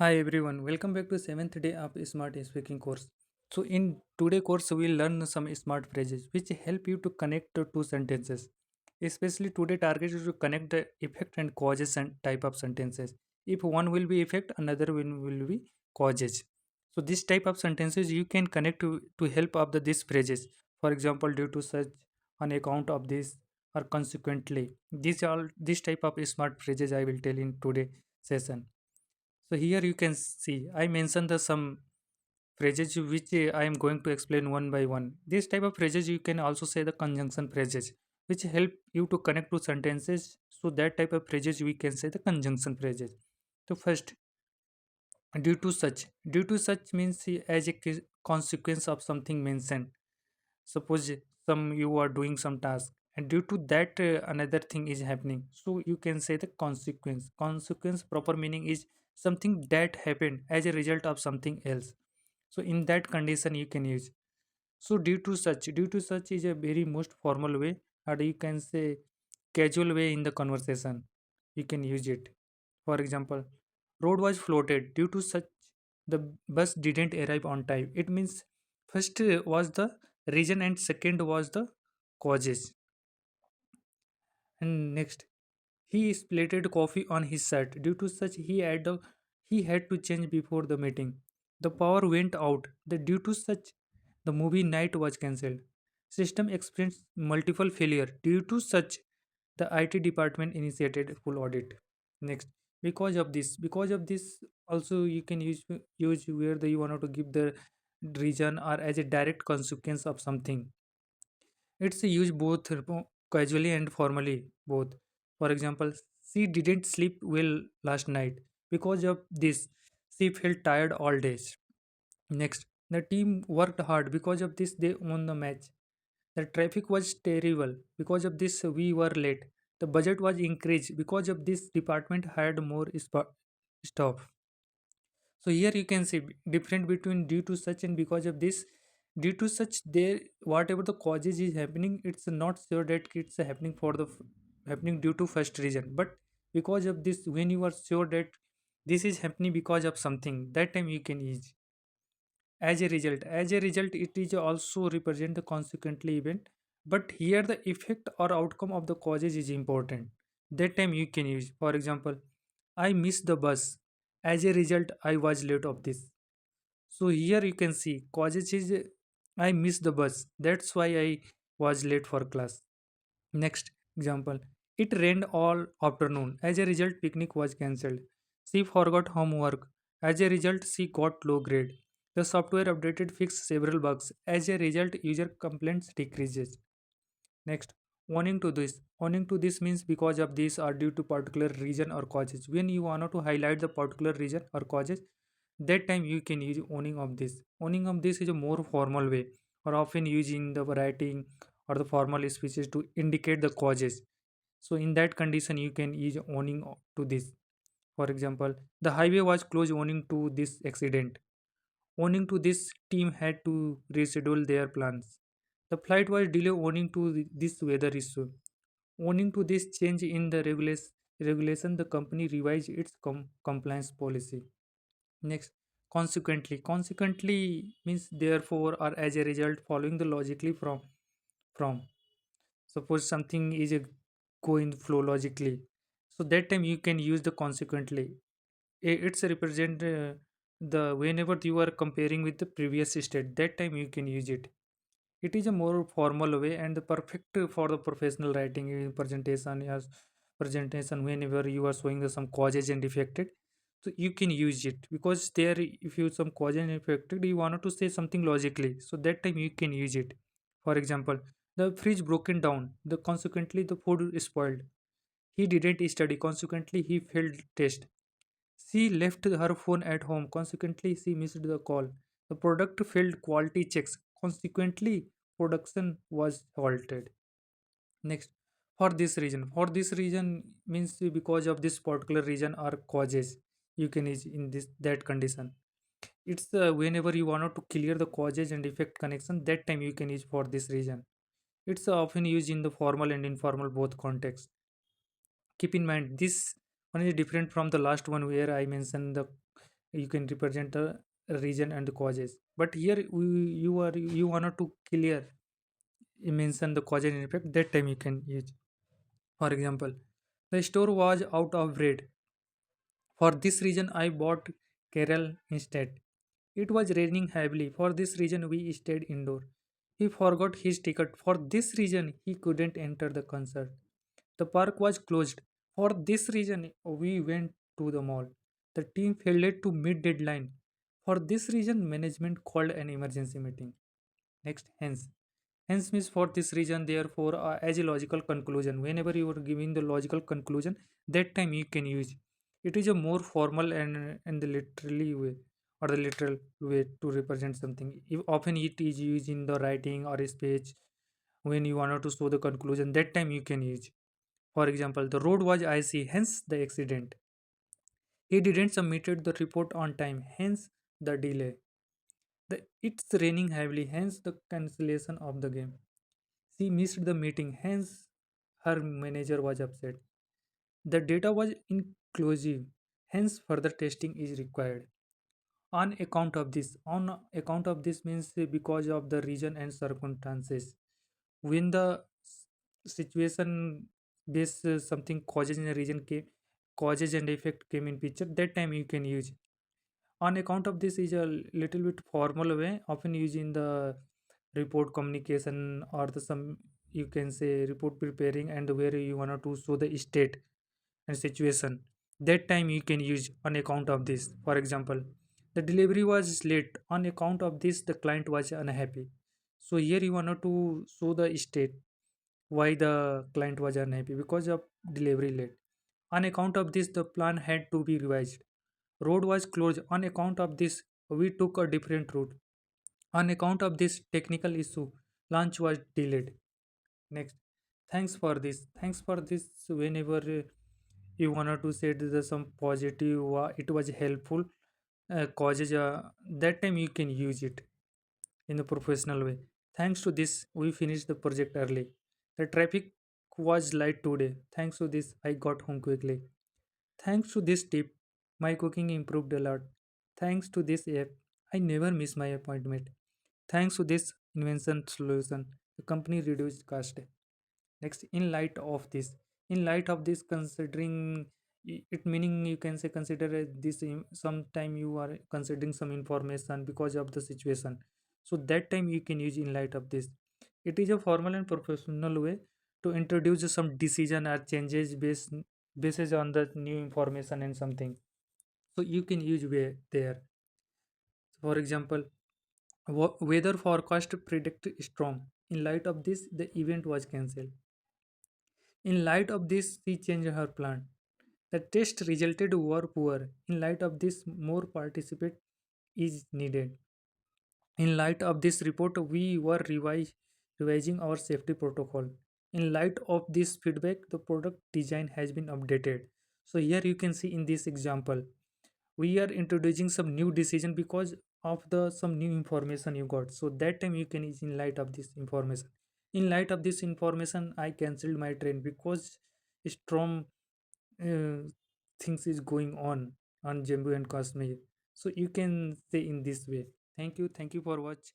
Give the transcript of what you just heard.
Hi everyone, welcome back to 7th day of Smart Speaking course. So in today course we'll learn some smart phrases which help you to connect the two sentences. Especially today target is to connect the effect and causes and type of sentences. If one will be effect, another one will be causes. So this type of sentences you can connect to help of these phrases. For example, due to such, on account of this, or consequently. These all this type of smart phrases I will tell in today session. So here you can see I mentioned the some phrases which I am going to explain one by one. This type of phrases you can also say the conjunction phrases which help you to connect two sentences. So that type of phrases we can say the conjunction phrases. So first, due to such means as a consequence of something mentioned. Suppose some you are doing some task and due to that another thing is happening, so you can say the consequence proper meaning is something that happened as a result of something else. So in that condition you can use. So due to such is a very most formal way, or you can say casual way in the conversation. You can use it. For example, road was flooded due to such the bus didn't arrive on time. It means first was the reason and second was the causes. And next, he splattered coffee on his shirt. Due to such, he had to change before the meeting. The power went out. Due to such, the movie night was cancelled. System experienced multiple failure. Due to such, the IT department initiated full audit. Next, because of this, also you can use where you want to give the reason or as a direct consequence of something. It's used both casually and formally, both. For example, she didn't sleep well last night. Because of this, she felt tired all day. Next, the team worked hard. Because of this, they won the match. The traffic was terrible. Because of this, we were late. The budget was increased. Because of this, department hired more staff. So here you can see different between due to such and because of this. Due to such, there whatever the causes is happening, it's not sure that it's happening for the happening due to first reason. But because of this, when you are sure that this is happening because of something, that time you can use as a result it is also represent the consequently event. But here the effect or outcome of the causes is important. That time you can use, for example, I missed the bus. As a result, I was late of this. So here you can see causes is I missed the bus. That's why I was late for class. Next example, it rained all afternoon. As a result, picnic was cancelled. She forgot homework. As a result, she got low grade. The software updated fixed several bugs. As a result, user complaints decreases. Next, owing to this means because of this or due to particular reason or causes. When you want to highlight the particular reason or causes, that time you can use owning of this. Owning of this is a more formal way, or often used in the writing or the formal speeches to indicate the causes. So in that condition, you can use owning to this. For example, the highway was closed owing to this accident. Owing to this, team had to reschedule their plans. The flight was delayed owing to this weather issue. Owing to this change in the regulation, the company revised its compliance policy. Next, consequently means therefore or as a result, following the logically from. Suppose something is a go in flow logically, so that time you can use the consequently. It's a represent the whenever you are comparing with the previous state, that time you can use it. It is a more formal way and the perfect for the professional writing in presentation. Yes, presentation whenever you are showing the some causes and effected, so you can use it because there if you some cause and effected you wanted to say something logically, so that time you can use it. For example, the fridge broken down, the consequently the food is spoiled. He didn't study, consequently he failed test. She left her phone at home. Consequently, she missed the call. The product failed quality checks. Consequently, production was halted. Next, for this reason means because of this particular reason or causes, you can use in this that condition. It's whenever you want to clear the causes and effect connection, that time you can use for this reason. It's often used in the formal and informal both contexts. Keep in mind this one is different from the last one where I mentioned the you can represent the region and the causes. But here you wanted to clear, you mention the cause and effect, that time you can use. For example, the store was out of bread. For this reason, I bought Carol instead. It was raining heavily. For this reason, we stayed indoor. He forgot his ticket. For this reason, he couldn't enter the concert. The park was closed. For this reason, we went to the mall. The team failed to meet deadline. For this reason, management called an emergency meeting. Next, hence. Hence means for this reason, therefore, as a logical conclusion. Whenever you are giving the logical conclusion, that time you can use. It is a more formal and the literally way or the literal way to represent something. If often it is used in the writing or a speech when you want to show the conclusion, that time you can use. For example, the road was icy, hence the accident. He didn't submitted the report on time, hence the delay. It's raining heavily, hence the cancellation of the game. She missed the meeting, hence her manager was upset. The data was inclusive, hence further testing is required. On account of this means because of the region and circumstances. When the situation based something causes in a region came, causes and effect came in picture, that time you can use. On account of this is a little bit formal way, often used in the report communication or the some, you can say, report preparing, and where you want to show the state and situation, that time you can use on account of this. For example, the delivery was late, on account of this the client was unhappy. So here you want to show the state why the client was unhappy, because of delivery late. On account of this the plan had to be revised. Road was closed, on account of this we took a different route. On account of this technical issue, launch was delayed. Next, thanks for this. Whenever you wanted to say some positive, it was helpful causes, that time you can use it in a professional way. Thanks to this we finished the project early. The traffic was light today, thanks to this I got home quickly. Thanks to this tip, my cooking improved a lot. Thanks to this app, I never miss my appointment. Thanks to this invention solution, the company reduced cost. Next, in light of this, considering it, meaning you can say consider this sometime you are considering some information because of the situation. So that time you can use in light of this. It is a formal and professional way to introduce some decision or changes basis on the new information and something. So you can use way there. For example, weather forecast predict storm. In light of this, the event was cancelled. In light of this, she changed her plan. The test resulted were poor. In light of this, more participate is needed. In light of this report, we were revising our safety protocol. In light of this feedback, the product design has been updated. So here you can see in this example, we are introducing some new decision because of the some new information you got. So that time you can use in light of this information. In light of this information, I cancelled my train because storm uh, things is going on Jammu and Kashmir. So you can say in this way. Thank you for watch.